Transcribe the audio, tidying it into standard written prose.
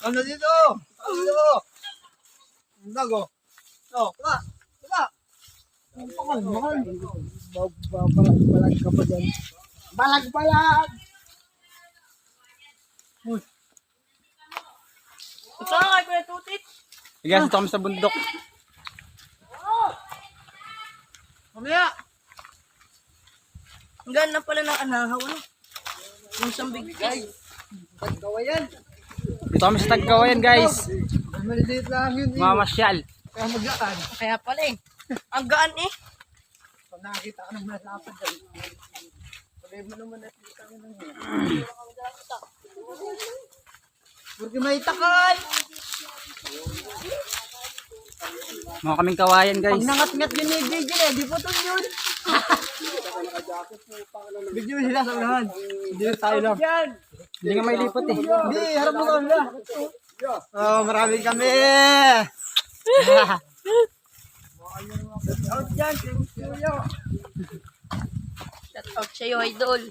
Ano dito? Ano dito? Ang dago. Oh, tara. Tara. Balag ka pa dyan. Balag! Ito nga, kaya tutit. Guys, ito kami sa bundok. Mamaya. Ang ganda pala ng anahaw, ano? Yung isang bigay. Pagkawayan. Dito kami sa Tagkawayan, guys. Maliliit lang yun. Mamasyal. Kaya maglaan. Kaya pala eh. Ang gaan eh. Pag nakakita ka ng malapad dyan. Pagay mo naman natin kami ng porque may takay. Mga kaming kawayan, guys. Pag nangat-ngat yun ni Bigil eh, di po ito yun. Bigil sila sa unahan. Hindi tayo lang. Hindi nga may lipot eh. Hindi, harap mo kami. Oh, marami kami. Out dyan, Shout out sa'yo, idol.